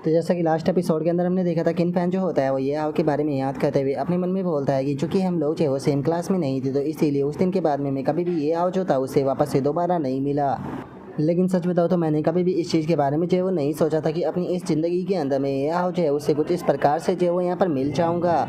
तो जैसा कि लास्ट एपिसोड के अंदर हमने देखा था, किन फैन जो होता है वो ये आओ के बारे में याद करते हुए अपने मन में बोलता है कि चूंकि हम लोग जो है वो सेम क्लास में नहीं थे, तो इसीलिए उस दिन के बाद में मैं कभी भी ये आओ जो था उससे वापस से दोबारा नहीं मिला। लेकिन सच बताओ तो मैंने कभी भी इस चीज़ के बारे में जो है वो नहीं सोचा था कि अपनी इस ज़िंदगी के अंदर मैं ये आओ जो है उससे कुछ इस प्रकार से जो है वो यहाँ पर मिल जाऊँगा।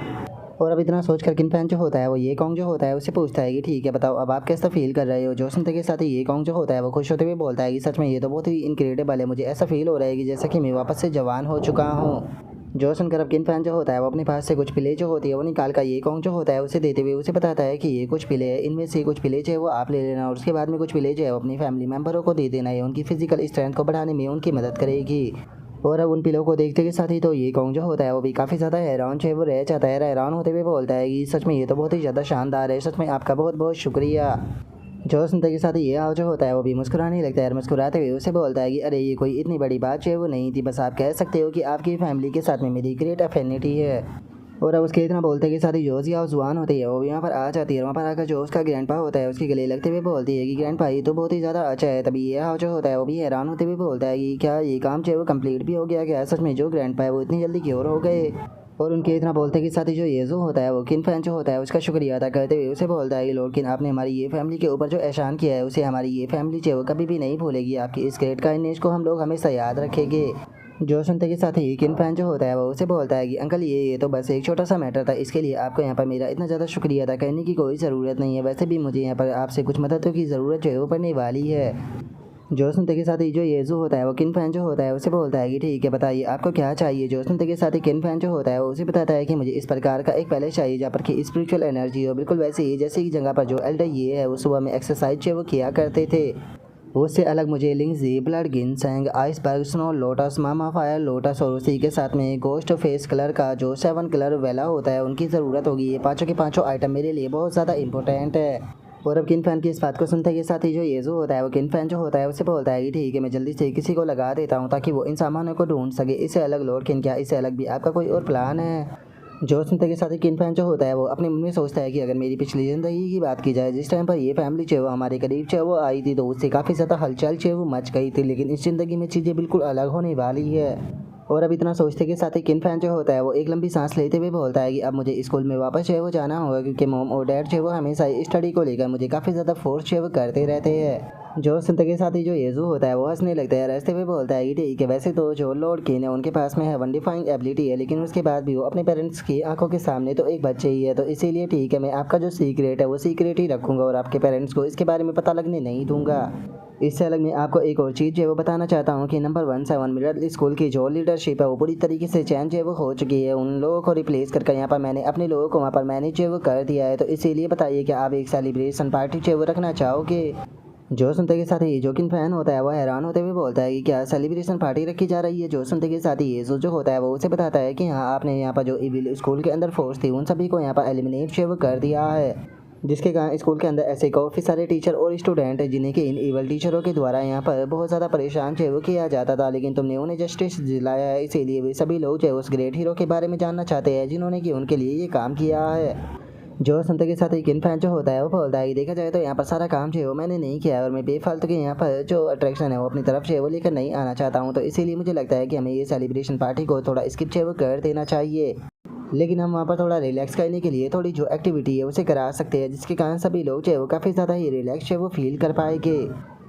और अब इतना सोच कर किन फैन जो होता है वो ये कॉन्ग जो होता है उससे पूछता है कि ठीक है बताओ अब आप कैसा फील कर रहे हो। जो सुनते के साथ ही ये कॉन्ग जो होता है वो खुश होते हुए बोलता है कि सच में ये तो बहुत ही इनक्रेडिबल है, मुझे ऐसा फील हो रहा है कि जैसा कि मैं वापस से जवान हो चुका हूँ। जो सुनकर अब किन फैन जो होता है वो अपने पास से कुछ पिले जो होती है वो निकाल कर ये कॉन्ग जो होता है उसे देते हुए उसे बताता है कि ये कुछ पिले है, इनमें से कुछ पिले जो है वो आप ले लेना और उसके बाद में कुछ पिले जो है वो अपनी फैमिली मेम्बरों को दे देना है, उनकी फिजिकल स्ट्रेंथ को बढ़ाने में उनकी मदद करेगी। और अब उन पिलों को देखते के साथ ही तो ये कॉन्ग जो होता है वो भी काफ़ी ज़्यादा हैरान जो है वो रह जाता है। हैरान होते हुए बोलता है कि सच में ये तो बहुत ही ज़्यादा शानदार है, सच में आपका बहुत बहुत शुक्रिया। जो सुनते के साथ ही ये आओ जो होता है वो भी मुस्कुराने लगता है और मुस्कुराते हुए उसे बोलता है कि अरे ये कोई इतनी बड़ी बात जो है वो नहीं थी, बस आप कह सकते हो कि आपकी फैमिली के साथ में मेरी ग्रेट अफिनिटी है। और अब उसके इतना बोलते के साथ ही जो या जुबान होती है वो भी यहाँ पर आ जाती है। वहाँ पर आकर जो उसका ग्रैंडपा होता है उसके गले लगते हुए बोलती है कि ग्रैंडपा ये तो बहुत ही ज़्यादा अच्छा है। तभी ये आओ जो होता है वो भी हैरान होते हुए बोलता है कि क्या ये काम जो है वो कंप्लीट भी हो गया क्या, सच में जो ग्रैंडपा है वो इतनी जल्दी क्यों हो गए। और उनके इतना बोलते के साथ ही जो येज़ो होता है वो किन फैन जो होता है उसका शुक्रिया अदा करते हुए उसे बोलता है कि लॉर्ड किन आपने हमारी ये फैमिली के ऊपर जो एहसान किया है उसे हमारी ये फैमिली जो है वो कभी भी नहीं भूलेगी, आपकी इस ग्रेट काइंडनेस को हम लोग हमेशा याद रखेंगे। जो सुनते के साथ ही किन फैन जो होता है वो उसे बोलता है कि अंकल ये तो बस एक छोटा सा मैटर था, इसके लिए आपको यहाँ पर मेरा इतना ज़्यादा शुक्रिया अदा करने की कोई ज़रूरत नहीं है, वैसे भी मुझे यहाँ पर आपसे कुछ मददों की ज़रूरत जो है वो पड़ने वाली है। जो सुनते के साथ ही जो येज़ू होता है वो किन फैन जो होता है उसे बोलता है कि ठीक है बताइए आपको क्या चाहिए। जो सुनते के साथ ही किन फैन जो होता है वो उसे बताता है कि मुझे इस प्रकार का एक पैलेस चाहिए जहाँ पर कि स्पिरिचुअल एनर्जी हो, बिल्कुल वैसे ही जैसे की जगह पर जो एल्डर ये है वो सुबह में एक्सरसाइज जो वो किया करते थे। उससे अलग मुझे लिंगजी, ब्लड गिनसेंग, आइसबर्ग, स्नो लोटस, मामा फायर लोटस और उसी के साथ में गोस्ट फेस कलर का जो 7 कलर वेला होता है उनकी ज़रूरत होगी। ये पाँचों के पाँचों आइटम मेरे लिए बहुत ज़्यादा इंपॉर्टेंट है। और अब किन फैन की इस बात को सुनते के साथ ही जो येज़ू होता है वो किन फैन जो होता है उसे बोलता है कि ठीक है मैं जल्दी से किसी को लगा देता हूँ ताकि वो इन सामानों को ढूंढ सके। इससे अलग लॉर्ड किन क्या इससे अलग भी आपका कोई और प्लान है। जो सुनते के साथ ही किन फैन जो होता है वो अपने मन में सोचता है कि अगर मेरी पिछली ज़िंदगी की बात की जाए जिस टाइम पर ये फैमिली जो है वो हमारे करीब जो है वो आई थी तो उससे काफ़ी ज़्यादा हलचल जो है वो मच गई थी, लेकिन इस ज़िंदगी में चीज़ें बिल्कुल अलग होने वाली है। और अब इतना सोचते के साथ ही किन फैन जो होता है वो एक लंबी सांस लेते हुए बोलता है कि अब मुझे स्कूल में वापस जो है वो जाना होगा क्योंकि मॉम और डैड जो है वो हमेशा स्टडी को लेकर मुझे काफ़ी ज़्यादा फोर्स जो है वो करते रहते हैं। जो सुनते के साथ ही जो येज़ू होता है वो हंसने लगता है, हंसते हुए बोलता है कि ठीक है वैसे तो जो लॉर्ड किन है उनके पास में है वन डिफाइंग एबिलिटी है, लेकिन उसके बाद भी वो अपने पेरेंट्स की आंखों के सामने तो एक बच्चे ही है, तो इसीलिए ठीक है मैं आपका जो सीक्रेट है वो सीक्रेट ही रखूँगा और आपके पेरेंट्स को इसके बारे में पता लगने नहीं दूंगा। इससे अलग मैं आपको एक और चीज़ जो है वो बताना चाहता हूँ कि नंबर 17 मिडिल स्कूल की जो लीडरशिप है वो पूरी तरीके से चेंज जो है वो हो चुकी है। उन लोगों को रिप्लेस करके यहाँ पर मैंने अपने लोगों को वहाँ पर मैनेज जो है वो कर दिया है, तो इसीलिए बताइए कि आप एक सेलिब्रेशन पार्टी जो है वो रखना चाहोगे। जो सुनते के साथ ही जो किन फैन होता है वो हैरान होते हुए बोलता है कि क्या सेलिब्रेशन पार्टी रखी जा रही है। जो सुनते के साथ ही ये जो होता है वो उसे बताता है कि हाँ आपने यहाँ पर जो इविल स्कूल के अंदर फोर्स थी उन सभी को यहाँ पर एलिमिनेट जो है वो कर दिया है, जिसके कारण स्कूल के अंदर ऐसे काफ़ी सारे टीचर और स्टूडेंट हैं जिन्हें कि इन इवल टीचरों के द्वारा यहाँ पर बहुत ज़्यादा परेशान जो है वो किया जाता था, लेकिन तुमने उन्हें जस्टिस दिलाया है, इसीलिए वे सभी लोग जो है उस ग्रेट हीरो के बारे में जानना चाहते हैं जिन्होंने कि उनके लिए ये काम किया है। जो सुनते के साथ ही किन फैन जो होता है वो बोलता है कि देखा जाए तो यहाँ पर सारा काम जो है वो मैंने नहीं किया है और मैं बेफालतू के यहाँ पर जो अट्रैक्शन है वो अपनी तरफ से वो लेकर नहीं आना चाहता हूँ, तो इसीलिए मुझे लगता है कि हमें ये सेलिब्रेशन पार्टी को थोड़ा स्किप जो है वो कर देना चाहिए, लेकिन हम वहाँ पर थोड़ा रिलैक्स करने के लिए थोड़ी जो एक्टिविटी है उसे करा सकते हैं जिसके कारण सभी लोग जो है वो काफ़ी ज़्यादा ही रिलैक्स है वो फील कर पाएंगे।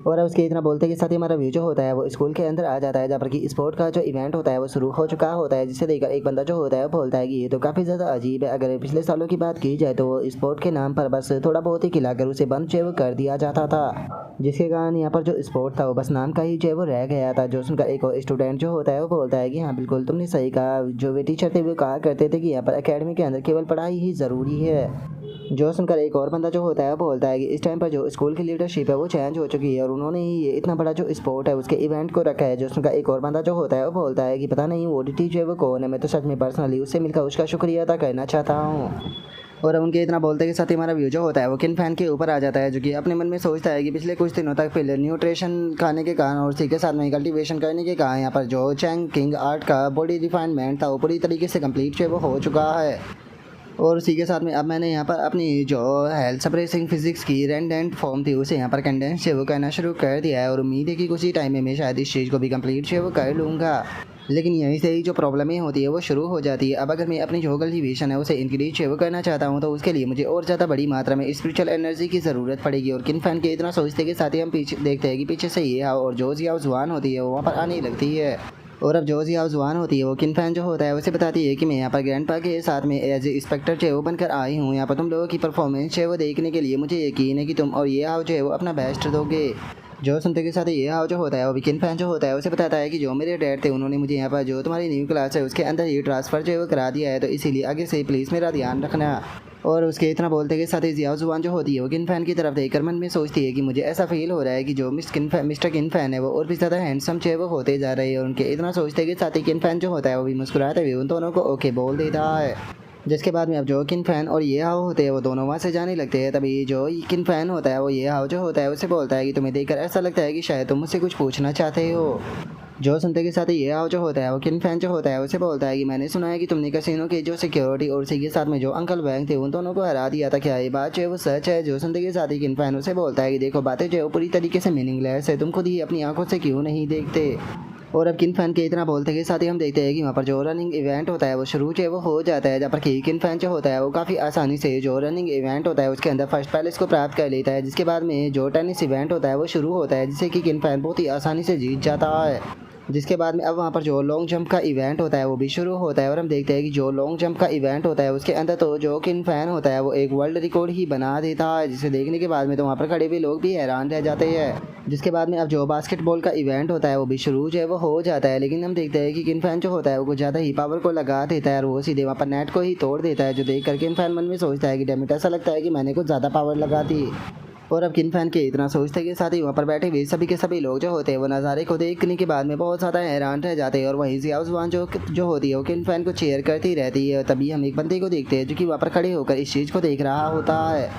और अब उसके इतना बोलते के साथ ही हमारा व्यू जो होता है वो स्कूल के अंदर आ जाता है जहाँ पर कि स्पोर्ट का जो इवेंट होता है वो शुरू हो चुका होता है, जिसे देखकर एक बंदा जो होता है वो बोलता है कि ये तो काफ़ी ज़्यादा अजीब है। अगर पिछले सालों की बात की जाए तो वो स्पोर्ट के नाम पर बस थोड़ा बहुत ही खिलाकर उसे बंद जो है वो कर दिया जाता था, जिसके कारण यहाँ पर जो स्पोर्ट था वो बस नाम का ही जो है वो रह गया था। जो सुनकर एक और स्टूडेंट जो होता है वो बोलता है कि हाँ बिल्कुल तुमने सही कहा, जो वे टीचर थे वो कहा करते थे कि यहाँ पर अकेडमी के अंदर केवल पढ़ाई ही ज़रूरी है। जो सुनकर एक और बंदा जो होता है वो बोलता है कि इस टाइम पर जो स्कूल की लीडरशिप है वो चेंज हो चुकी है और उन्होंने ही ये इतना बड़ा जो स्पोर्ट है उसके इवेंट को रखा है। जो सुनकर एक और बंदा जो होता है वो बोलता है कि पता नहीं वो ओडीटी जो है वो कौन है, मैं तो सच में पर्सनली उससे मिलकर उसका शुक्रिया अदा करना चाहता हूँ। और उनके इतना बोलते के साथ ही हमारा व्यू जो होता है वो किन फैन के ऊपर आ जाता है, जो कि अपने मन में सोचता है कि पिछले कुछ दिनों तक पहले न्यूट्रिशन खाने के कारण और उसी के साथ में कल्टीवेशन करने के कारण यहाँ पर जो चैंग किंग आर्ट का बॉडी रिफाइनमेंट था वो पूरी तरीके से कंप्लीट जो है वो हो चुका है। और उसी के साथ में अब मैंने यहाँ पर अपनी जो हेल्थ सप्रेसिंग फिजिक्स की रेंडेंट फॉर्म थी उसे यहाँ पर कंडेंस जो वो करना शुरू कर दिया है और उम्मीद है कि कुछ ही टाइम में मैं शायद इस चीज़ को भी कंप्लीट जो वो कर लूँगा। लेकिन यहीं से ही जो प्रॉब्लमें होती है वो शुरू हो जाती है। अब अगर मैं अपनी जो कल्टीवेशन है उसे इंक्रीज वो करना चाहता हूँ तो उसके लिए मुझे और ज़्यादा बड़ी मात्रा में स्पिरिचुअल एनर्जी की ज़रूरत पड़ेगी। और किन फैन के इतना सोचते के साथ ही हम पीछे देखते हैं कि पीछे से ये हाव और जोज़ या जुआन होती है वो वहाँ पर आने लगती है। और अब जोज़ या जुआन होती है वो किन फैन जो होता है उसे बताती है कि मैं यहाँ पर ग्रैंडपा के साथ में एज ए इंस्पेक्टर जो है वो बनकर आई हूँ। यहाँ पर तुम लोगों की परफॉर्मेंस है वो देखने के लिए मुझे यकीन है कि तुम और ये हाव जो है वो अपना बेस्ट दोगे। जो सुनते के साथ ये हाव जो होता है वो किन फैन जो होता है उसे बताता है कि जो मेरे डैड थे उन्होंने मुझे यहाँ पर जो तुम्हारी न्यू क्लास है उसके अंदर ये ट्रांसफ़र जो है वो करा दिया है, तो इसीलिए आगे से प्लीज़ मेरा ध्यान रखना। और उसके इतना बोलते के साथ ही जिया जुबान जो होती है वो किन फैन की तरफ देखकर मन में सोचती है कि मुझे ऐसा फील हो रहा है कि जो मिस्टर किन फैन है वो और भी ज़्यादा हैंडसम जो है वो होते जा रहे हैं। और उनके इतना सोचते के साथ ही किन फैन जो होता है वो भी मुस्कुराते हुए उन दोनों को ओके बोल देता है। जिसके बाद में अब जो किन फैन और ये हाव होते हैं वो दोनों वहाँ से जाने लगते हैं। तभी जो किन फैन होता है वो ये हाव जो होता है उसे बोलता है कि तुम्हें देखकर ऐसा लगता है कि शायद तुम मुझसे कुछ पूछना चाहते हो। जो सुनते के साथ ही ये हाव जो होता है वो किन फैन जो होता है उसे बोलता है कि मैंने सुना है कि तुमने कैसीनो के जो सिक्योरिटी और उसी के साथ में जो अंकल बैंक थे उन दोनों को हरा दिया था, क्या ये बात जो है वो सच है? जो सुनते के साथ ही किन फैन उसे बोलता है कि देखो बातें जो है वो पूरी तरीके से मीनिंगलेस है, तुम खुद ही अपनी आंखों से क्यों नहीं देखते। और अब किन फैन के इतना बोलते के साथ ही हम देखते हैं कि वहाँ पर जो रनिंग इवेंट होता है वो शुरू जो है वो हो जाता है, जहाँ पर किन फैन जो होता है वो काफ़ी आसानी से जो रनिंग इवेंट होता है उसके अंदर फर्स्ट पैलेस को प्राप्त कर लेता है। जिसके बाद में जो टेनिस इवेंट होता है वो शुरू होता है जिसे कि किन फैन बहुत ही आसानी से जीत जाता है। जिसके बाद में अब वहाँ पर जो लॉन्ग जंप का इवेंट होता है वो भी शुरू होता है और हम देखते हैं कि जो लॉन्ग जंप का इवेंट होता है उसके अंदर तो जो किन फैन होता है वो एक वर्ल्ड रिकॉर्ड ही बना देता है, जिसे देखने के बाद में तो वहाँ पर खड़े हुए लोग भी हैरान रह जाते हैं। जिसके बाद में अब जो बास्केटबॉल का इवेंट होता है वो भी शुरू जो है वो हो जाता है, लेकिन हम देखते हैं कि किन फैन जो होता है वो कुछ ज़्यादा ही पावर को लगा देता है और वो सीधे वहाँ पर नेट को ही तोड़ देता है, जो देख कर किन फैन मन में सोचता है कि डैम इट, ऐसा लगता है कि मैंने कुछ ज़्यादा पावर लगा दी। और अब किन फैन के इतना सोचते के साथ ही वहाँ पर बैठे हुए सभी के सभी लोग जो होते हैं वो नज़ारे को देखने के बाद में बहुत ज़्यादा हैरान रह जाते हैं। और वहीं जिया जुबान जो होती है वो किन फैन को चेयर करती रहती है। तभी हम एक बंदे को देखते हैं जो कि वहाँ पर खड़े होकर इस चीज़ को देख रहा होता है।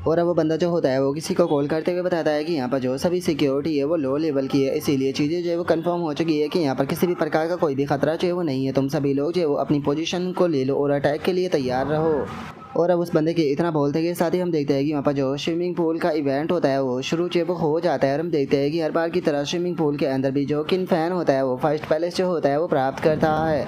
और अब वो बंदा जो होता है वो किसी को कॉल करते हुए बताता है कि यहाँ पर जो सभी सिक्योरिटी है वो लो लेवल की है, इसीलिए चीज़ें जो है वो कंफर्म हो चुकी है कि यहाँ पर किसी भी प्रकार का कोई भी खतरा जो है वो नहीं है, तुम सभी लोग जो है वो अपनी पोजीशन को ले लो और अटैक के लिए तैयार रहो। और अब उस बंदे के इतना बोलते के साथ ही हम देखते हैं कि वहाँ पर जो स्विमिंग पूल का इवेंट होता है वो शुरू जो है वो हो जाता है। और हम देखते हैं कि हर बार की तरह स्विमिंग पूल के अंदर भी जो किन फैन होता है वो फर्स्ट पैलेस जो होता है वो प्राप्त करता है।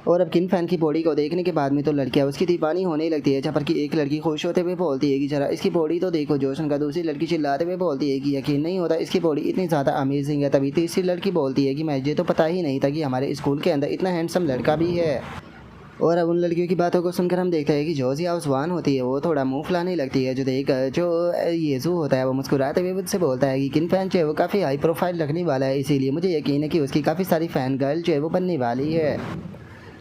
और अब किन फैन की बॉडी को देखने के बाद में तो लड़कियां उसकी दीवानी होने लगती है, जहाँ पर कि एक लड़की खुश होते हुए बोलती है कि जरा इसकी बॉडी तो देखो। जोशन का दूसरी लड़की चिल्लाते हुए बोलती है कि यकीन नहीं होता इसकी बॉडी इतनी ज़्यादा अमेजिंग है। तभी तीसरी लड़की बोलती है कि मुझे तो पता ही नहीं था कि हमारे स्कूल के अंदर इतना हैंडसम लड़का भी है। और अब उन लड़कियों की बातों को सुनकर हम देखते हैं कि जो जिया जुबान होती है वो थोड़ा मुंह फुलाने लगती है, जो देख जो येजू होता है वो मुस्कुराते हुए मुझसे बोलता है कि किन फैन जो है वो काफ़ी हाई प्रोफाइल रखने वाला है, इसीलिए मुझे यकीन है कि उसकी काफ़ी सारी फ़ैन गर्ल जो है वो बनने वाली है।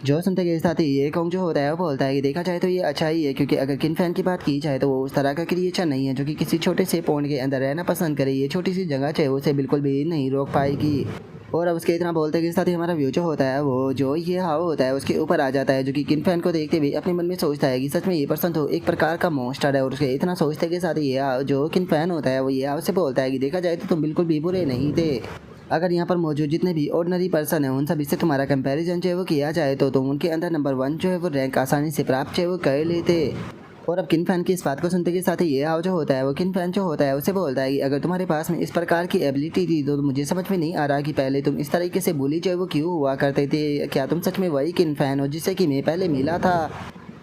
जो सुनते के साथ ही ये कॉन्ग जो होता है वो बोलता है कि देखा जाए तो ये अच्छा ही है, क्योंकि अगर किन फैन की बात की जाए तो वो उस तरह का क्रिएचर नहीं है जो कि किसी छोटे से पॉइंट के अंदर रहना पसंद करे। ये छोटी सी जगह चाहे उसे बिल्कुल भी नहीं रोक पाएगी। और अब उसके इतना बोलते के साथ ही हमारा व्यू जो होता है वो जो ये हाव होता है उसके ऊपर आ जाता है, जो कि किन फैन को देखते हुए अपने मन में सोचता है कि सच में ये पर्सन तो एक प्रकार का मॉन्स्टर है। और उसके इतना सोचते के साथ ही ये जो किन फैन होता है वो ये हाव से बोलता है कि देखा जाए तो तुम बिल्कुल भी बुरे नहीं थे। अगर यहाँ पर मौजूद जितने भी ऑर्डिनरी पर्सन हैं उन सभी से तुम्हारा कंपैरिजन जो है वो किया जाए तो तुम उनके अंदर नंबर 1 जो है वो रैंक आसानी से प्राप्त जो है वो कर लेते। और अब किन फैन की इस बात को सुनते के साथ ही ये हाव जो होता है वो किन फैन जो होता है उसे बोलता है कि अगर तुम्हारे पास में इस प्रकार की एबिलिटी थी तो मुझे समझ में नहीं आ रहा कि पहले तुम इस तरीके से बोली जो है वो क्यों हुआ करते थे। क्या तुम सच में वही किन फैन हो जिससे कि मैं पहले मिला था?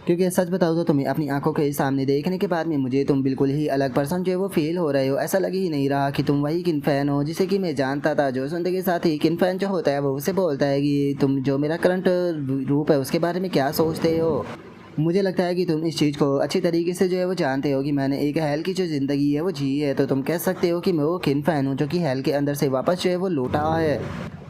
क्योंकि सच बताओ तो तुम्हें अपनी आंखों के सामने देखने के बाद में मुझे तुम बिल्कुल ही अलग पर्सन जो है वो फील हो रहे हो। ऐसा लग ही नहीं रहा कि तुम वही किन फैन हो जिसे कि मैं जानता था। जो सुनते के साथ ही किन फैन जो होता है वो उसे बोलता है कि तुम जो मेरा करंट रूप है उसके बारे में क्या सोचते हो? मुझे लगता है कि तुम इस चीज़ को अच्छी तरीके से जो है वो जानते हो कि मैंने एक हेल की जो ज़िंदगी है वो जी है, तो तुम कह सकते हो कि मैं वो किन फैन हूँ जो कि हेल के अंदर से वापस जो है वो लौटा है।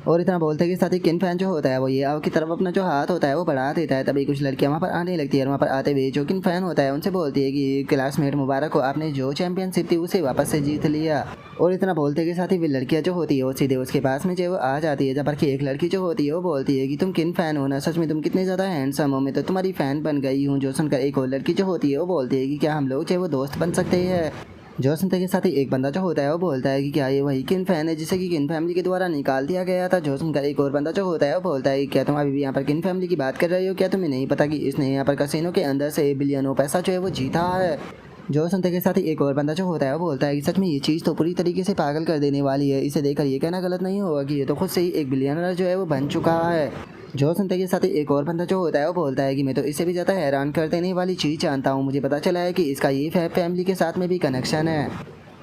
और इतना बोलते के साथ ही किन फैन जो होता है वो ये हाव की तरफ अपना जो हाथ होता है वो बढ़ा देता है। तभी कुछ लड़कियां वहाँ पर आने लगती है और वहाँ पर आते हुए जो किन फैन होता है उनसे बोलती है कि क्लासमेट मुबारक हो, आपने जो चैंपियनशिप थी उसे वापस से जीत लिया। और इतना बोलते के साथ ही वे लड़कियां जो होती है वो सीधे उसके पास में जो वो आ जाती है, जब पर कि एक लड़की जो होती है वो बोलती है कि तुम किन फैन हो ना, सच में तुम कितने ज़्यादा हैंडसम हो, मैं तो तुम्हारी फ़ैन बन गई हूँ। जो सुनकर एक और लड़की जो होती है वो बोलती है कि क्या हम लोग जो वो दोस्त बन सकते हैं? जो सुनते के साथ ही एक बंदा जो होता है वो बोलता है कि क्या ये वही किन फैन है जिसे कि किन फैमिली के द्वारा निकाल दिया गया था? जो सुनकर एक और बंदा जो होता है वो बोलता है कि क्या तुम अभी भी यहाँ पर किन फैमिली की बात कर रहे हो? क्या तुम्हें नहीं पता कि इसने यहाँ पर कसिनो के अंदर से बिलियनों पैसा जो है वो जीता है? जो सुनते के साथ ही एक और बंदा जो होता है वो बोलता है कि सच में ये चीज़ तो पूरी तरीके से पागल कर देने वाली है। इसे देखकर ये कहना गलत नहीं होगा कि ये तो खुद से ही एक बिलियनर जो है वो बन चुका है। जो सुनते के साथ ही एक और बंदा जो होता है वो बोलता है कि मैं तो इससे भी ज़्यादा हैरान कर देने वाली चीज़ जानता हूँ। मुझे पता चला है कि इसका ये फैमिली के साथ में भी कनेक्शन है।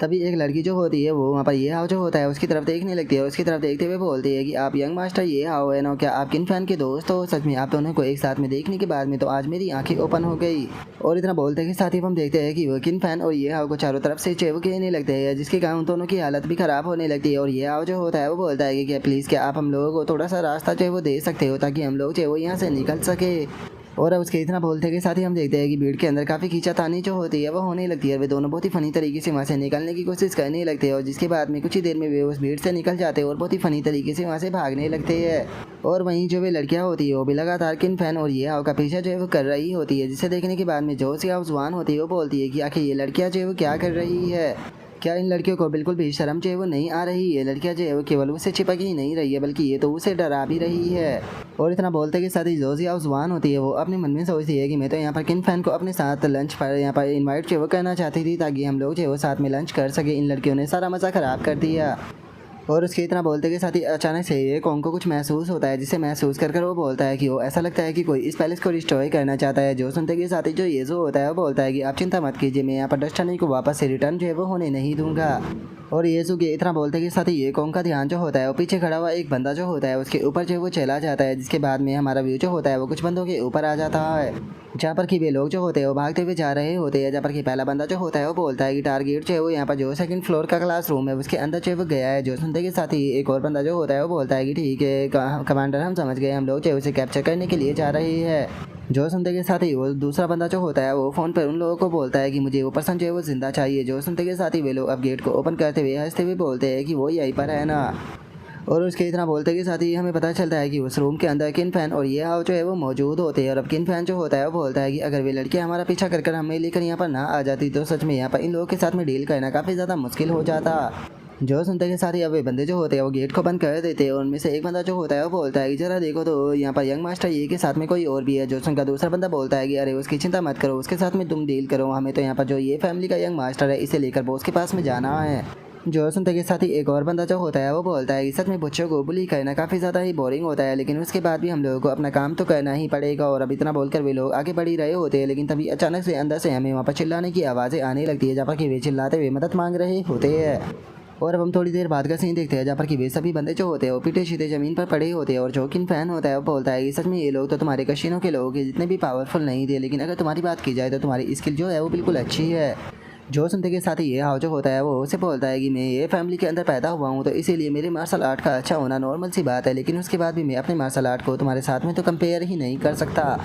तभी एक लड़की जो होती है वो वहाँ पर ये हाव जो होता है उसकी तरफ देखने लगती है और उसकी तरफ देखते हुए बोलती है कि आप यंग मास्टर ये हाव है ना, क्या आप किन फैन के दोस्त हो? सच में आप दोनों को एक साथ में देखने के बाद में तो आज मेरी आंखें ओपन हो गई। और इतना बोलते के साथ ही हम देखते हैं कि वो किन फैन और ये हाव को चारों तरफ से चेव कहने लगते हैं, जिसके कारण उन दोनों की हालत भी खराब होने लगती है। और ये हाव जो होता है वो बोलता है कि क्या प्लीज़ क्या आप हम लोगों को थोड़ा सा रास्ता जो है वो दे सकते हो ताकि हम लोग जो है वो यहाँ से निकल सके। और अब उसके इतना बोलते के साथ ही हम देखते हैं कि भीड़ के अंदर काफ़ी खींचातानी जो होती है वो होने लगती है। वे दोनों बहुत ही फनी तरीके से वहाँ से निकलने की कोशिश करने लगते हैं और जिसके बाद में कुछ ही देर में वे उस भीड़ से निकल जाते हैं और बहुत ही फनी तरीके से वहाँ से भागने लगते हैं। और वहीं जो वे लड़कियाँ होती है वो भी लगातार किन फैन और ये हाव का पीछा जो है वो कर रही होती है, जिसे देखने के बाद में जो सी हाव जुआन होती है वो बोलती है कि आखिर ये लड़कियाँ जो है वो क्या कर रही है? क्या इन लड़कियों को बिल्कुल भी शर्म जो है वो नहीं आ रही है? लड़कियां जो है वो केवल उससे चिपक ही नहीं रही है बल्कि ये तो उसे डरा भी रही है। और इतना बोलते के साथ ही जोजी हाउस जुबान होती है वो अपने मन में सोचती है कि मैं तो यहाँ पर किन फैन को अपने साथ लंच पर यहाँ पर इनवाइट जो है वो करना चाहती थी ताकि हम लोग जो है वो साथ में लंच कर सके। इन लड़कियों ने सारा मज़ा ख़राब कर दिया। और उसके इतना बोलते के साथ ही अचानक से ये कॉन्ग को कुछ महसूस होता है, जिसे महसूस कर वो बोलता है कि वो ऐसा लगता है कि कोई इस पैलेस को डिस्ट्रॉय करना चाहता है। जो सुनते के साथ ही जो ये जो होता है वो बोलता है कि आप चिंता मत कीजिए, मैं यहाँ पर डस्टनी को वापस से रिटर्न जो है वो होने नहीं दूंगा। और येसु के इतना बोलते के साथ ही ये कॉन्ग का ध्यान जो होता है वो पीछे खड़ा हुआ एक बंदा जो होता है उसके ऊपर जो है वो चला जाता है, जिसके बाद में हमारा व्यू जो होता है वो कुछ बंदों के ऊपर आ जाता है, जहाँ पर कि वे लोग जो होते हैं वो भागते हुए जा रहे होते हैं। जहाँ पर कि पहला बंदा जो होता है वो बोलता है कि टारगेट जो है वो यहाँ पर जो सेकंड फ्लोर का क्लासरूम है उसके अंदर जो है वो गया है। जो सुनते के साथ ही एक और बंदा जो होता है वो बोलता है कि ठीक है कमांडर, हम समझ गए, हम लोग जो है उसे कैप्चर करने के लिए जा रहे हैं। जो सुनते के साथ ही वो दूसरा बंदा जो होता है वो फ़ोन पर उन लोगों को बोलता है कि मुझे वो पर्सन जो है वो जिंदा चाहिए। जो सुनते के साथ ही वे लोग अब गेट को ओपन करते हुए हंसते हुए बोलते हैं कि वो यहीं पर है ना। और उसके इतना बोलते के साथ ही हमें पता चलता है कि उस रूम के अंदर किन फैन और ये हाव जो है वो मौजूद होते हैं। और अब किन फैन जो होता है वो बोलता है कि अगर वे लड़कियां हमारा पीछा कर कर हमें लेकर यहाँ पर ना आ जाती तो सच में यहाँ पर इन लोगों के साथ में डील करना काफ़ी ज़्यादा मुश्किल हो जाता। जो सुनते के साथ ही अब वे बंदे जो होते हैं वो गेट को बंद कर देते हैं और उनमें से एक बंदा जो होता है वो बोलता है कि जरा देखो तो यहाँ पर यंग मास्टर ये के साथ में कोई और भी है। जो सुनकर दूसरा बंदा बोलता है कि अरे उसकी चिंता मत करो, उसके साथ में तुम डील करो, हमें तो यहाँ पर जो ये फैमिली का यंग मास्टर है इसे लेकर बॉस के पास में जाना है। जो सुनते के साथ ही एक और बंदा जो होता है वो बोलता है कि सच में बच्चों को बुली करना काफ़ी ज़्यादा ही बोरिंग होता है, लेकिन उसके बाद भी हम लोगों को अपना काम तो करना ही पड़ेगा। और अब इतना बोलकर वे लोग आगे बढ़ ही रहे होते हैं, लेकिन तभी अचानक से अंदर से हमें वहाँ पर चिल्लाने की आवाज़ें आने लगती है, जहाँ पर कि वे चिल्लाते हुए मदद मांग रहे होते हैं। और अब हम थोड़ी देर बाद का सीन देखते हैं जहाँ पर कि वे सभी बंदे जो होते हैं वो पीटे सीधे ज़मीन पर पड़े होते हैं। और जो किन फैन होता है वो बोलता है कि सच में ये लोग तो तुम्हारे कशीनों के लोगों के जितने भी पावरफुल नहीं थे, लेकिन अगर तुम्हारी बात की जाए तो तुम्हारी स्किल जो है वो बिल्कुल अच्छी है। जो सुनते के साथ ही ये हाव जो होता है वो उसे बोलता है कि मैं ये फैमिली के अंदर पैदा हुआ हूँ तो इसीलिए मेरे मार्शल आर्ट का अच्छा होना नॉर्मल सी बात है, लेकिन उसके बाद भी मैं अपने मार्शल आर्ट को तुम्हारे साथ में तो कंपेयर ही नहीं कर सकता।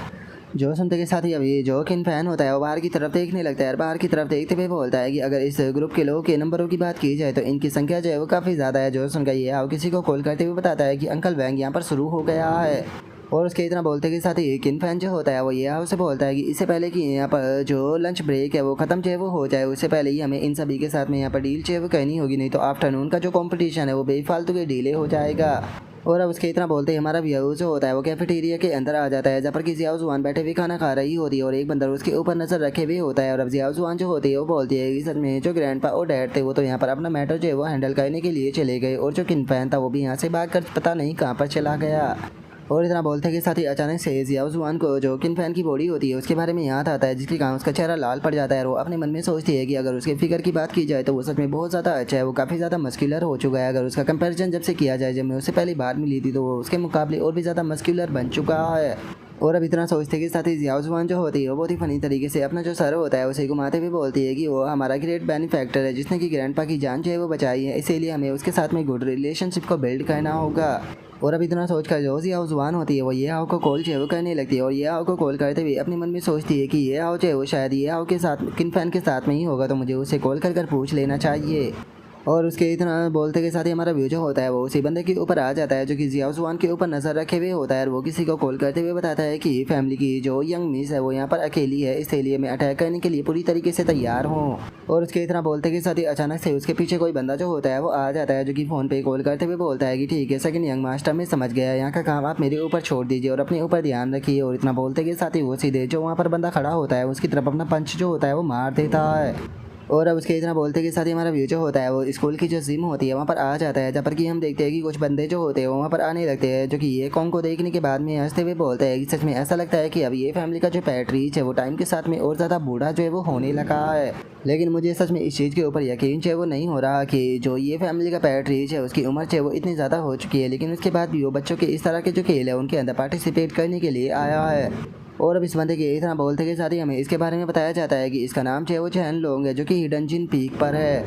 जो सुनते के साथ ही अभी जो किन फैन होता है वो बाहर की तरफ देखने लगता है और बाहर की तरफ देखते हुए बोलता है कि अगर इस ग्रुप के लोगों के नंबरों की बात की जाए तो इनकी संख्या जो है वो काफ़ी ज़्यादा है। जो सुनकर ये हाव किसी को कॉल करते हुए बताता है कि अंकल वैंग यहाँ पर शुरू हो गया है। और उसके इतना बोलते के साथ ही किन फैन जो होता है वो ये हाव से बोलता है कि इससे पहले कि यहाँ पर जो लंच ब्रेक है वो ख़त्म जो है वो हो जाए उससे पहले ही हमें इन सभी के साथ में यहाँ पर डील जो है वो करनी होगी, नहीं तो आफ्टरनून का जो कॉम्पिटिशन है वो बेफालतू के डिले हो जाएगा। और अब उसके इतना बोलते ही हमारा व्यू जो होता है वो कैफेटेरिया के अंदर आ जाता है, जहाँ पर कि जियाओ जुआन बैठे हुए खाना खा रही होती है और एक बंदर उसके ऊपर नजर रखे हुए होता है। और अब जियाओ जुआन जो होती है वो बोलती है कि सच में जो ग्रैंडपा और डैड थे वो तो यहाँ पर अपना मैटर जो है वो हैंडल करने के लिए चले गए और जो किन फैन था वो भी यहाँ से भाग कर पता नहीं कहाँ पर चला गया। और इतना बोलते के साथ ही अचानक से जियाओ जुआन को जो किन फैन की बॉडी होती है उसके बारे में याद आता है, जिसके कारण उसका चेहरा लाल पड़ जाता है और वो अपने मन में सोचती है कि अगर उसके फिगर की बात की जाए तो वो सच में बहुत ज़्यादा अच्छा है, वो काफ़ी ज़्यादा मस्कुलर हो चुका है। अगर उसका कंपैरिजन जब से किया जाए, जब मैं उससे पहली बार मिली थी तो वो उसके मुकाबले और भी ज़्यादा मस्कुलर बन चुका है। और अब इतना सोचते के साथ ही जियाओ जुआन जो होती है वो बहुत ही फनी तरीके से अपना जो सर होता है उसे घुमाते हुए बोलती है कि वो हमारा ग्रेट बेनिफैक्टर है जिसने कि ग्रैंडपा की जान जो है वो बचाई है, इसीलिए हमें उसके साथ में गुड रिलेशनशिप को बिल्ड करना होगा। और अब इतना सोचकर जो जियाओ जुआन होती है वो ये हाव को कॉल जो है वो करने लगती है और ये हाव को कॉल करते हुए अपने मन में सोचती है कि ये हाव जो है वो शायद ये हाव के साथ किन फैन के साथ में ही होगा, तो मुझे उसे कॉल कर पूछ लेना चाहिए। और उसके इतना बोलते के साथ ही हमारा व्यू जो होता है वो उसी बंदे के ऊपर आ जाता है जो कि जिया जुआन के ऊपर नजर रखे हुए होता है। और वो किसी को कॉल करते हुए बताता है कि फैमिली की जो यंग मिस है वो यहाँ पर अकेली है, इसलिए मैं अटैक करने के लिए पूरी तरीके से तैयार हूँ। और उसके इतना बोलते के साथ ही अचानक से उसके पीछे कोई बंदा जो होता है वो आ जाता है जो कि फ़ोन पे कॉल करते हुए बोलता है कि ठीक है सेकंड यंग मास्टर, मैं समझ गया, यहाँ का काम आप मेरे ऊपर छोड़ दीजिए और अपने ऊपर ध्यान रखिए। और इतना बोलते के साथ ही वो सीधे जो वहाँ पर बंदा खड़ा होता है उसकी तरफ अपना पंच जो होता है वो मार देता है। और अब उसके इतना बोलते के साथ ही हमारा व्यू जो होता है वो स्कूल की जो जिम होती है वहाँ पर आ जाता है, जहाँ पर कि हम देखते हैं कि कुछ बंदे जो होते हैं वहाँ पर आने लगते हैं जो कि ये कॉन्ग को देखने के बाद में हंसते हुए बोलते हैं कि सच में ऐसा लगता है कि अब ये फैमिली का जो पैट्रीज है वो टाइम के साथ में और ज़्यादा बूढ़ा जो है वो होने लगा है। लेकिन मुझे सच में इस चीज़ के ऊपर यकीन जो है वो नहीं हो रहा कि जो ये फैमिली का पैट्रीज है उसकी उम्र जो है वो इतनी ज़्यादा हो चुकी है, लेकिन उसके बाद भी वो बच्चों के इस तरह के जो खेल है उनके अंदर पार्टिसिपेट करने के लिए आया है। और अब इस बंदे के इतना बोलते के साथ ही हमें इसके बारे में बताया जाता है कि इसका नाम जो है वो चैन लोंग है जो कि हिडन जिन पीक पर है।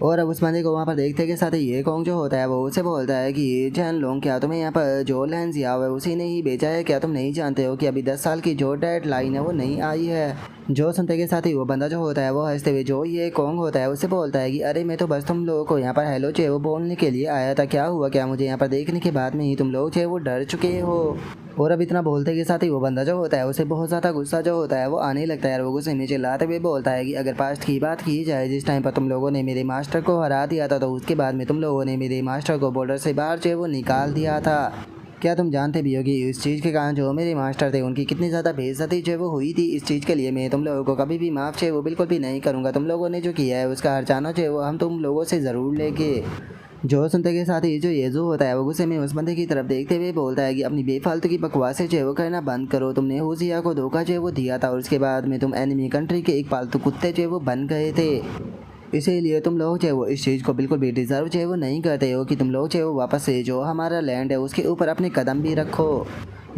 और अब उस बंदे को वहाँ पर देखते के साथ ही ये कॉन्ग जो होता है वो उसे बोलता है कि चैन लोंग, क्या तुम्हें यहाँ पर जो लेंस या है उसी ने ही बेचा है? क्या तुम नहीं जानते हो कि अभी 10 साल की जो डेड लाइन है वो नहीं आई है? जो सुनते के साथ ही वो बंदा जो होता है वो हंसते हुए जो ये कॉन्ग होता है उससे बोलता है कि अरे मैं तो बस तुम लोगों को यहाँ पर हेलो जो है वो बोलने के लिए आया था, क्या हुआ, क्या मुझे यहाँ पर देखने के बाद में ही तुम लोग जो है वो डर चुके हो? और अब इतना बोलते के साथ ही वो बंदा जो होता है उसे बहुत ज़्यादा गुस्सा जो होता है वो आने लगता है। वो गुस्से में चिल्लाते हुए बोलता है कि अगर पास्ट की बात की जाए जिस टाइम पर तुम लोगों ने मेरे मास्टर को हरा दिया था तो उसके बाद में तुम लोगों ने मेरे मास्टर को बॉर्डर से बाहर जो है वो निकाल दिया था। क्या तुम जानते भी हो कि इस चीज़ के कारण जो मेरे मास्टर थे उनकी कितनी ज़्यादा बेइज्जती जो है वो हुई थी? इस चीज़ के लिए मैं तुम लोगों को कभी भी माफ़ जो है वो बिल्कुल भी नहीं करूँगा। तुम लोगों ने जो किया है उसका हर्जाना जो है वो हम तुम लोगों से ज़रूर लेंगे। जो सुनते के साथ ही जो येजू होता है वो गुस्से में उस बंदे की तरफ देखते हुए बोलता है कि अपनी बेफालतू की बकवासें जो है वो करना बंद करो। तुमने होशिया को धोखा जो है वो दिया था और उसके बाद में तुम एनिमी कंट्री के एक पालतू कुत्ते जो है वो बन गए थे, इसीलिए तुम लोग जो है वो इस चीज़ को बिल्कुल भी डिज़र्व जो है वो नहीं करते हो कि तुम लोग जो है वो वापस से जो हमारा लैंड है उसके ऊपर अपने कदम भी रखो।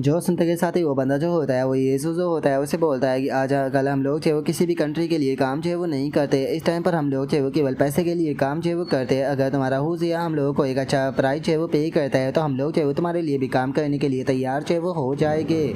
जो सुनते के साथ ही वो बंदा जो होता है वो येसु जो होता है उसे बोलता है कि आज कल हम लोग जो है वो किसी भी कंट्री के लिए काम जो है वो नहीं करते, इस टाइम पर हम लोग जो है वो केवल पैसे के लिए काम जो है वो करते हैं। अगर तुम्हारा हुजिया हम लोगों को एक अच्छा प्राइस जो है वो पे करता है तो हम लोग जो है वो तुम्हारे लिए भी काम करने के लिए तैयार जो है वो हो जाएंगे।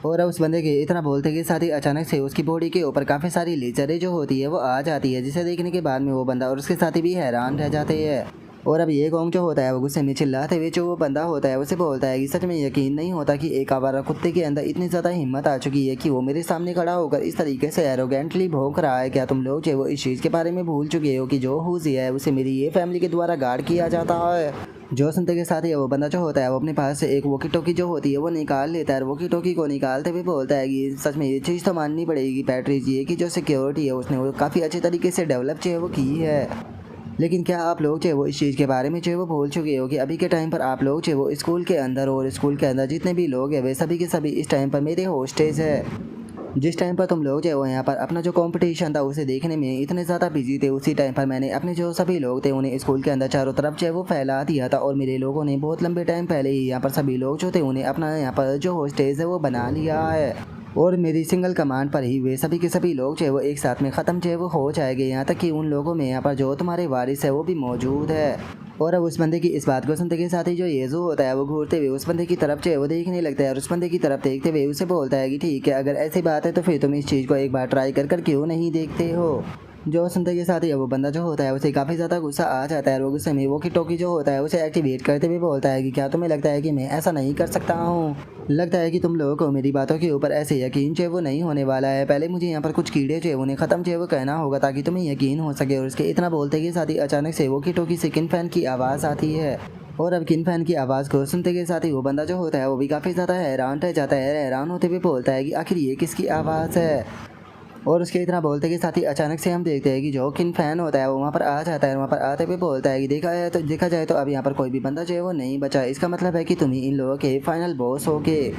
और अब उस बंदे के इतना बोलते के साथ ही अचानक से उसकी बॉडी के ऊपर काफ़ी सारी लेजरें जो होती है वो आ जाती है, जिसे देखने के बाद में वो बंदा और उसके साथी भी हैरान रह जाते हैं। और अब ये कॉन्ग जो होता है वो गुस्से में चिल्लाते हुए जो वो बंदा होता है उसे बोलता है कि सच में यकीन नहीं होता कि एक आवारा कुत्ते के अंदर इतनी ज़्यादा हिम्मत आ चुकी है कि वो मेरे सामने खड़ा होकर इस तरीके से एरोगेंटली भौंक रहा है। क्या तुम लोग जो वो इस चीज़ के बारे में भूल चुके हो कि जो हुजिया है उसे मेरी ये फैमिली के द्वारा गार्ड किया जाता है? जो सुनते के साथ ही वो बंदा जो होता है वो अपने पास से एक वॉकी टॉकी जो होती है वो निकाल लेता है। वॉकी टॉकी को निकालते हुए बोलता है कि सच में ये चीज़ तो माननी पड़ेगी पैट्रिज ये कि जो सिक्योरिटी है उसने वो काफ़ी अच्छे तरीके से डेवलप जो है वो की है। लेकिन क्या आप लोग जो है वो इस चीज़ के बारे में जो है वो भूल चुके हो कि अभी के टाइम पर आप लोग जो है वो स्कूल के अंदर और स्कूल के अंदर जितने भी लोग हैं वे सभी के सभी इस टाइम पर मेरे होस्टेज है। जिस टाइम पर तुम लोग जो है वो यहाँ पर अपना जो कंपटीशन था उसे देखने में इतने ज़्यादा बिजी थे, उसी टाइम पर मैंने अपने जो सभी लोग थे उन्हें स्कूल के अंदर चारों तरफ जो है वो फैला दिया था। और मेरे लोगों ने बहुत लंबे टाइम पहले ही यहाँ पर सभी लोग जो थे उन्हें अपना यहाँ पर जो होस्टेज है वो बना लिया है। और मेरी सिंगल कमांड पर ही वे सभी के सभी लोग जो है वो एक साथ में ख़त्म जो है वो हो जाएंगे, यहाँ तक कि उन लोगों में यहाँ पर जो तुम्हारे वारिस है वो भी मौजूद है। और अब उस बंदे की इस बात को सुनते के साथ ही जो येजू होता है वो घूरते हुए उस बंदे की तरफ जो है वो देखने लगता है और उस बंदे की तरफ देखते हुए उसे बोलता है कि ठीक है अगर ऐसी बात है तो फिर तुम इस चीज़ को एक बार ट्राई कर क्यों नहीं देखते हो? जो सुनते के साथ ही वो बंदा जो होता है उसे काफ़ी ज़्यादा गुस्सा आ जाता है और वो गुस्से में वो की टोकी जो होता है उसे एक्टिवेट करते हुए बोलता है कि क्या तुम्हें लगता है कि मैं ऐसा नहीं कर सकता हूँ? लगता है कि तुम लोगों को मेरी बातों के ऊपर ऐसे यकीन जो है वो नहीं होने वाला है। पहले मुझे यहाँ पर कुछ कीड़े जो है उन्हें ख़त्म जो है वो कहना होगा ताकि तुम्हें यकीन हो सके। और उसके इतना बोलते के साथ ही अचानक से वो की टोकी से किन फैन की आवाज़ आती है। और अब किन फैन की आवाज़ को सुनते के साथ ही वो बंदा जो होता है वो भी काफ़ी ज़्यादा हैरान रह जाता है। हैरान होते हुए बोलता है कि आखिर ये किसकी आवाज़ है? और उसके इतना बोलते के साथ ही अचानक से हम देखते हैं कि जो किन फैन होता है वो वहाँ पर आ जाता है। वहाँ पर आते हुए बोलता है कि देखा जाए तो अब यहाँ पर कोई भी बंदा जो है वो नहीं बचा, इसका मतलब है कि तुम ही इन लोगों के फाइनल बॉस होगे।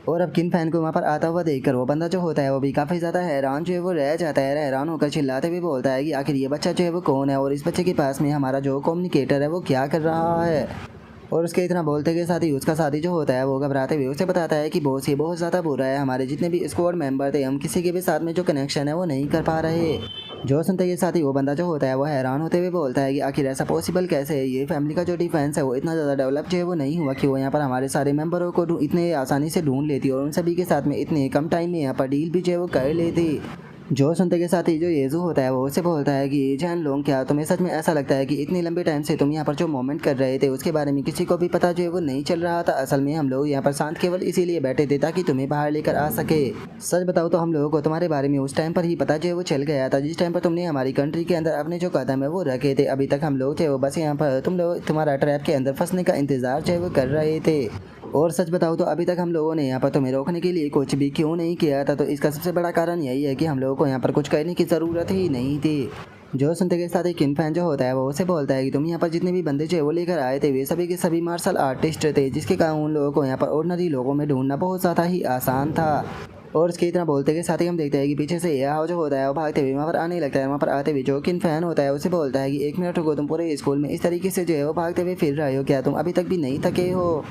और अब किन फैन को वहाँ पर आता हुआ देखकर वो बंदा जो होता है वो भी काफ़ी ज़्यादा हैरान जो है वो रह जाता है। हैरान होकर चिल्लाते हुए बोलता है कि आखिर ये बच्चा जो है वो कौन है और इस बच्चे के पास में हमारा जो कम्युनिकेटर है वो क्या कर रहा है? और उसके इतना बोलते के साथ ही उसका साथी जो होता है वो घबराते हुए उसे बताता है कि बॉस ये बहुत ज़्यादा बुरा है, हमारे जितने भी स्क्वाड मेंबर थे हम किसी के भी साथ में जो कनेक्शन है वो नहीं कर पा रहे। जो सुनते के साथ ही वो बंदा जो होता है वो हैरान होते हुए बोलता है कि आखिर ऐसा पॉसिबल कैसे है? ये फैमिली का जो डिफेंस है वो इतना ज़्यादा डेवलप जो है वो नहीं हुआ कि वो यहाँ पर हमारे सारे मेंबरों को इतने आसानी से ढूंढ लेती और उन सभी के साथ में इतने कम टाइम में यहाँ पर डील भी जो है वो कर लेती। जो सुनते के साथ ही जो येजू होता है वो उससे बोलता है कि जैन लोंग, क्या तुम्हें सच में ऐसा लगता है कि इतनी लंबे टाइम से तुम यहाँ पर जो मोमेंट कर रहे थे उसके बारे में किसी को भी पता जो है वो नहीं चल रहा था? असल में हम लोग यहाँ पर शांत केवल इसीलिए बैठे थे ताकि तुम्हें बाहर लेकर आ सके। सच बताओ तो हम लोगों को तुम्हारे बारे में उस टाइम पर ही पता जो है वो चल गया था, जिस टाइम पर तुमने हमारी कंट्री के अंदर अपने जो कदम है वो रखे थे। अभी तक हम लोग थे वो बस यहाँ पर तुम लोग तुम्हारा ट्रैप के अंदर फंसने का इंतजार जो है वो कर रहे थे। और सच बताओ तो अभी तक हम लोगों ने यहाँ पर तुम्हें रोकने के लिए कुछ भी क्यों नहीं किया था, तो इसका सबसे बड़ा कारण यही है कि हम लोगों को यहाँ पर कुछ करने की ज़रूरत ही नहीं थी। जो सुनते के साथ ही किन फैन जो होता है वो उसे बोलता है कि तुम यहाँ पर जितने भी बंदे जो है वो लेकर आए थे वे सभी के सभी मार्शल आर्टिस्ट थे, जिसके कारण उन लोगों को यहाँ पर ऑर्डिनरी लोगों में ढूंढना बहुत ज़्यादा ही आसान था। और इसके इतना बोलते के साथ ही हम देखते हैं कि पीछे से यह जो होता है वो भागते हुए वहाँ पर आने लगता है। वहाँ पर आते हुए जो किन फैन होता है उसे बोलता है कि 1 मिनट रुको, तुम पूरे स्कूल में इस तरीके से जो है वो भागते हुए फिर रहे हो, क्या तुम अभी तक भी नहीं थके हो?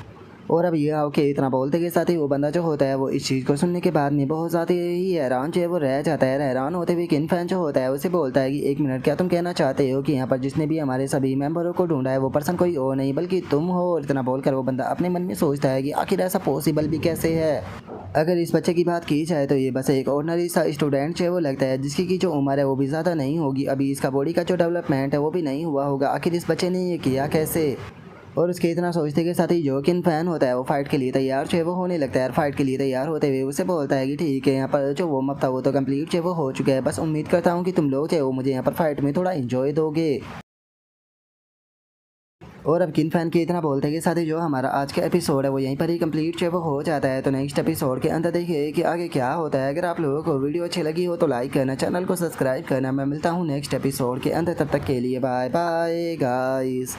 और अब ये आओ कि इतना बोलते के साथ ही वो बंदा जो होता है वो इस चीज़ को सुनने के बाद में बहुत ज़्यादा ही हैरान जो है वो रह जाता है। हैरान होते हुए किन फैन जो होता है उसे बोलता है कि 1 मिनट, क्या तुम कहना चाहते हो कि यहाँ पर जिसने भी हमारे सभी मेंबरों को ढूंढा है वो पर्सन कोई और नहीं बल्कि तुम हो? और इतना बोलकर वो बंदा अपने मन में सोचता है कि आखिर ऐसा पॉसिबल भी कैसे है। अगर इस बच्चे की बात की जाए तो ये बस एक ऑर्डिनरी सा स्टूडेंट जो वो लगता है, जिसकी की जो उम्र है वो भी ज़्यादा नहीं होगी, अभी इसका बॉडी का जो डेवलपमेंट है वो भी नहीं हुआ होगा। आखिर इस बच्चे ने ये किया कैसे? और उसके इतना सोचते के साथ ही जो किन फैन होता है वो फाइट के लिए तैयार जो है वो होने लगता है। फाइट के लिए तैयार होते हुए उसे बोलता है कि ठीक है, यहाँ पर जो वार्म अप था वो तो कंप्लीट जो है वो हो चुका है, बस उम्मीद करता हूँ कि तुम लोग जो है वो मुझे यहाँ पर फाइट में थोड़ा इंजॉय दोगे। और अब किन फैन के इतना बोलते के साथ ही जो हमारा आज का एपिसोड है वो यहीं पर ही कंप्लीट जो है वो हो जाता है। तो नेक्स्ट एपिसोड के अंदर देखिए कि आगे क्या होता है। अगर आप लोगों को वीडियो अच्छी लगी हो तो लाइक करना, चैनल को सब्सक्राइब करना। मैं मिलता हूँ नेक्स्ट एपिसोड के अंदर, तब तक के लिए बाय बाय गाइस।